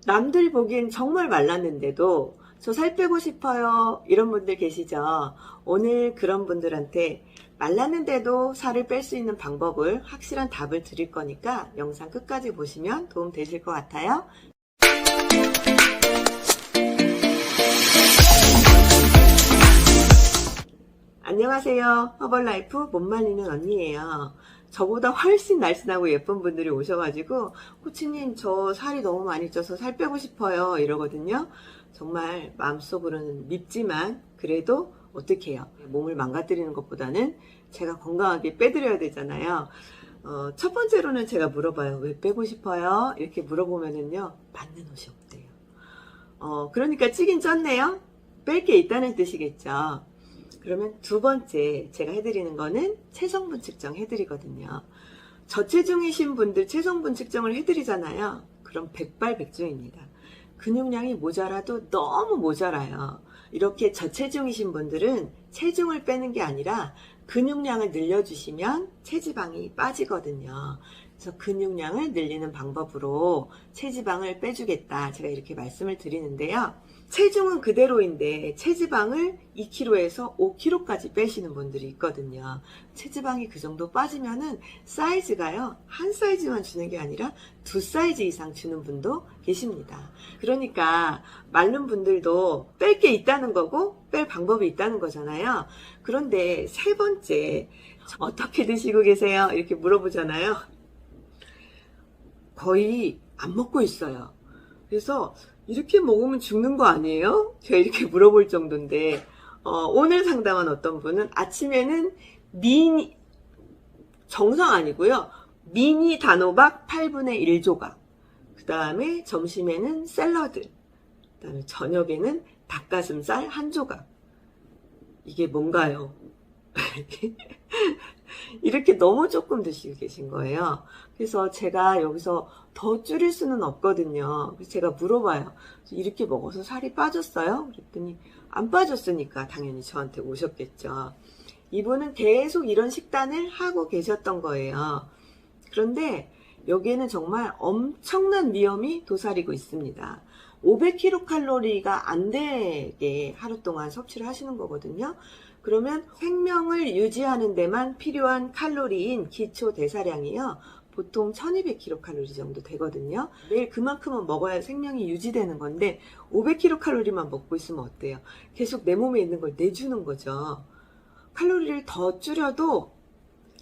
남들 보기엔 정말 말랐는데도 저 살 빼고 싶어요. 이런 분들 계시죠? 오늘 그런 분들한테 말랐는데도 살을 뺄 수 있는 방법을 확실한 답을 드릴 거니까 영상 끝까지 보시면 도움 되실 것 같아요. 안녕하세요. 허벌라이프 못 말리는 언니예요. 저보다 훨씬 날씬하고 예쁜 분들이 오셔가지고 코치님 저 살이 너무 많이 쪄서 살 빼고 싶어요 이러거든요. 정말 마음속으로는 밉지만 그래도 어떡해요. 몸을 망가뜨리는 것보다는 제가 건강하게 빼드려야 되잖아요. 첫 번째로는 제가 물어봐요. 왜 빼고 싶어요? 이렇게 물어보면은요, 맞는 옷이 없대요. 그러니까 찌긴 쪘네요? 뺄 게 있다는 뜻이겠죠. 그러면 두 번째 제가 해드리는 거는 체성분 측정 해드리거든요. 저체중이신 분들 체성분 측정을 해드리잖아요. 그럼 백발백중입니다. 근육량이 모자라도 너무 모자라요. 이렇게 저체중이신 분들은 체중을 빼는 게 아니라 근육량을 늘려주시면 체지방이 빠지거든요. 그래서 근육량을 늘리는 방법으로 체지방을 빼주겠다. 제가 이렇게 말씀을 드리는데요. 체중은 그대로인데 체지방을 2kg에서 5kg까지 빼시는 분들이 있거든요. 체지방이 그 정도 빠지면은 사이즈가요, 한 사이즈만 주는 게 아니라 두 사이즈 이상 주는 분도 계십니다. 그러니까 마른 분들도 뺄 게 있다는 거고 뺄 방법이 있다는 거잖아요. 그런데 세 번째, 어떻게 드시고 계세요? 이렇게 물어보잖아요. 거의 안 먹고 있어요. 그래서 이렇게 먹으면 죽는 거 아니에요? 제가 이렇게 물어볼 정도인데, 오늘 상담한 어떤 분은 아침에는 미니, 정상 아니고요. 미니 단호박 8분의 1조각. 그 다음에 점심에는 샐러드. 그 다음에 저녁에는 닭가슴살 1조각. 이게 뭔가요? 이렇게 너무 조금 드시고 계신 거예요. 그래서 제가 여기서 더 줄일 수는 없거든요. 그래서 제가 물어봐요. 이렇게 먹어서 살이 빠졌어요? 그랬더니 안 빠졌으니까 당연히 저한테 오셨겠죠. 이분은 계속 이런 식단을 하고 계셨던 거예요. 그런데 여기에는 정말 엄청난 위험이 도사리고 있습니다. 500kcal가 안 되게 하루 동안 섭취를 하시는 거거든요. 그러면 생명을 유지하는 데만 필요한 칼로리인 기초 대사량이요, 보통 1200kcal 정도 되거든요. 매일 그만큼은 먹어야 생명이 유지되는 건데 500kcal만 먹고 있으면 어때요? 계속 내 몸에 있는 걸 내주는 거죠. 칼로리를 더 줄여도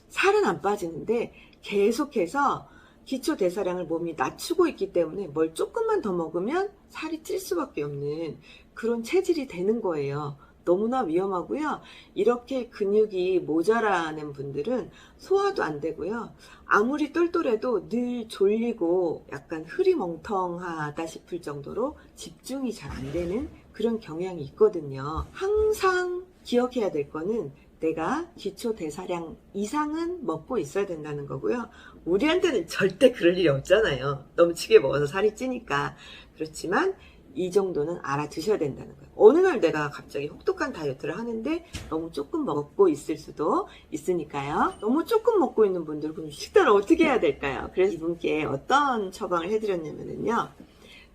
살은 안 빠지는데 계속해서 기초 대사량을 몸이 낮추고 있기 때문에 뭘 조금만 더 먹으면 살이 찔 수밖에 없는 그런 체질이 되는 거예요. 너무나 위험하고요. 이렇게 근육이 모자라는 분들은 소화도 안 되고요. 아무리 똘똘해도 늘 졸리고 약간 흐리멍텅하다 싶을 정도로 집중이 잘 안 되는 그런 경향이 있거든요. 항상 기억해야 될 거는 내가 기초 대사량 이상은 먹고 있어야 된다는 거고요. 우리한테는 절대 그럴 일이 없잖아요. 넘치게 먹어서 살이 찌니까. 그렇지만 이 정도는 알아두셔야 된다는 거예요. 어느 날 내가 갑자기 혹독한 다이어트를 하는데 너무 조금 먹고 있을 수도 있으니까요. 너무 조금 먹고 있는 분들, 그럼 식단을 어떻게 해야 될까요? 그래서 이분께 어떤 처방을 해드렸냐면요,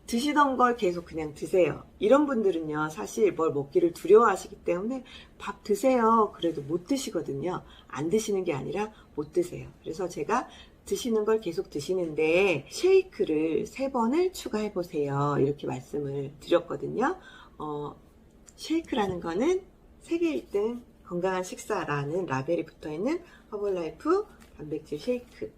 드시던 걸 계속 그냥 드세요. 이런 분들은요, 사실 뭘 먹기를 두려워하시기 때문에 밥 드세요. 그래도 못 드시거든요. 안 드시는 게 아니라 못 드세요. 그래서 제가 드시는 걸 계속 드시는데 쉐이크를 3번을 추가해 보세요. 이렇게 말씀을 드렸거든요. 쉐이크라는 거는 세계 1등 건강한 식사라는 라벨이 붙어있는 허벌라이프 단백질 쉐이크.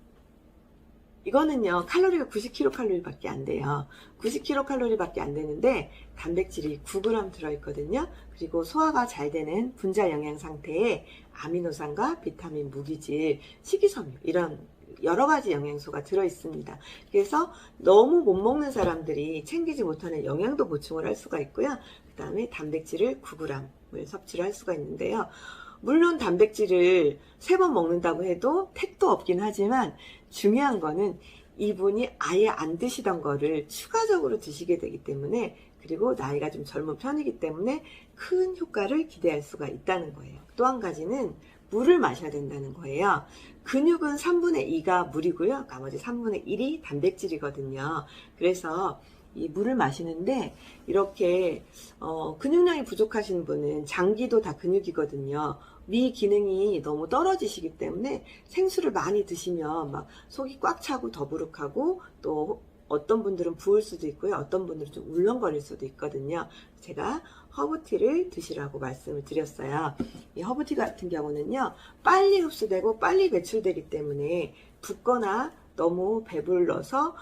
이거는요, 칼로리가 90kcal 밖에 안 돼요. 90kcal 밖에 안 되는데 단백질이 9g 들어있거든요. 그리고 소화가 잘 되는 분자 영양 상태에 아미노산과 비타민, 무기질, 식이섬유, 이런 여러 가지 영양소가 들어있습니다. 그래서 너무 못 먹는 사람들이 챙기지 못하는 영양도 보충을 할 수가 있고요. 그 다음에 단백질을 9g을 섭취를 할 수가 있는데요. 물론 단백질을 3번 먹는다고 해도 택도 없긴 하지만 중요한 거는 이분이 아예 안 드시던 거를 추가적으로 드시게 되기 때문에, 그리고 나이가 좀 젊은 편이기 때문에 큰 효과를 기대할 수가 있다는 거예요. 또 한 가지는 물을 마셔야 된다는 거예요. 근육은 3분의 2가 물이고요. 나머지 3분의 1이 단백질이거든요. 그래서 이 물을 마시는데 이렇게 근육량이 부족하신 분은 장기도 다 근육이거든요. 위 기능이 너무 떨어지시기 때문에 생수를 많이 드시면 막 속이 꽉 차고 더부룩하고 또 어떤 분들은 부을 수도 있고요. 어떤 분들은 좀 울렁거릴 수도 있거든요. 제가 허브티를 드시라고 말씀을 드렸어요. 이 허브티 같은 경우는요, 빨리 흡수되고 빨리 배출되기 때문에 붓거나 너무 배불러서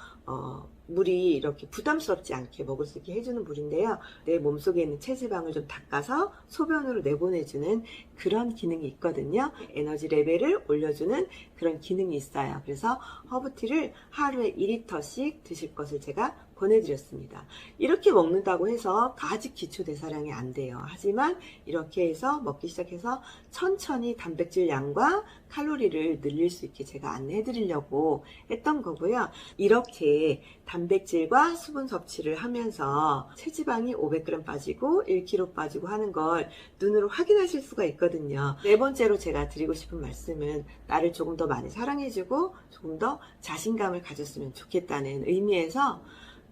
물이 이렇게 부담스럽지 않게 먹을 수 있게 해주는 물인데요. 내 몸속에 있는 체지방을 좀 닦아서 소변으로 내보내주는 그런 기능이 있거든요. 에너지 레벨을 올려주는 그런 기능이 있어요. 그래서 허브티를 하루에 2리터씩 드실 것을 제가 보내드렸습니다. 이렇게 먹는다고 해서 아직 기초대사량이 안 돼요. 하지만 이렇게 해서 먹기 시작해서 천천히 단백질 양과 칼로리를 늘릴 수 있게 제가 안내해 드리려고 했던 거고요. 이렇게 단백질과 수분 섭취를 하면서 체지방이 500g 빠지고 1kg 빠지고 하는 걸 눈으로 확인하실 수가 있거든요. 네 번째로 제가 드리고 싶은 말씀은 나를 조금 더 많이 사랑해주고 조금 더 자신감을 가졌으면 좋겠다는 의미에서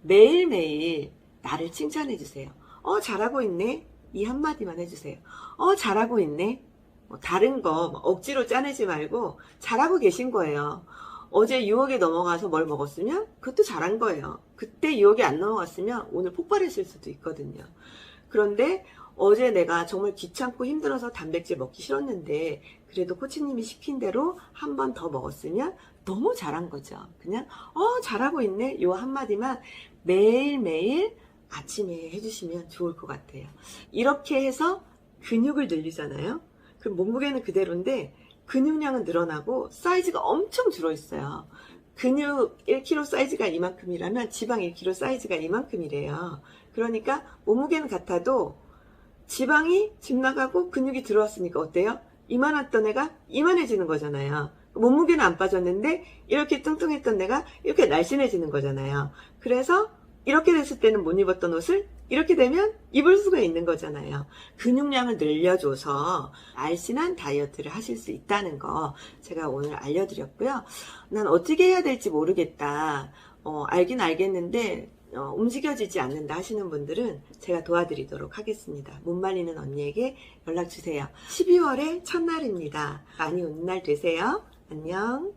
매일매일 나를 칭찬해 주세요. 잘하고 있네. 이 한마디만 해주세요. 잘하고 있네. 다른 거 억지로 짜내지 말고 잘하고 계신 거예요. 어제 유혹에 넘어가서 뭘 먹었으면 그것도 잘한 거예요. 그때 유혹이 안 넘어갔으면 오늘 폭발했을 수도 있거든요. 그런데 어제 내가 정말 귀찮고 힘들어서 단백질 먹기 싫었는데 그래도 코치님이 시킨 대로 한 번 더 먹었으면 너무 잘한 거죠. 그냥 잘하고 있네. 요 한마디만 매일매일 아침에 해주시면 좋을 것 같아요. 이렇게 해서 근육을 늘리잖아요. 그럼 몸무게는 그대로인데 근육량은 늘어나고 사이즈가 엄청 줄어있어요. 근육 1kg 사이즈가 이만큼이라면 지방 1kg 사이즈가 이만큼이래요. 그러니까 몸무게는 같아도 지방이 집 나가고 근육이 들어왔으니까 어때요? 이만했던 애가 이만해지는 거잖아요. 몸무게는 안 빠졌는데 이렇게 뚱뚱했던 애가 이렇게 날씬해지는 거잖아요. 그래서 이렇게 됐을 때는 못 입었던 옷을 이렇게 되면 입을 수가 있는 거잖아요. 근육량을 늘려줘서 날씬한 다이어트를 하실 수 있다는 거 제가 오늘 알려드렸고요. 난 어떻게 해야 될지 모르겠다. 알긴 알겠는데 움직여지지 않는다 하시는 분들은 제가 도와드리도록 하겠습니다. 못 말리는 언니에게 연락주세요. 12월의 첫날입니다. 많이 웃는 날 되세요. 안녕.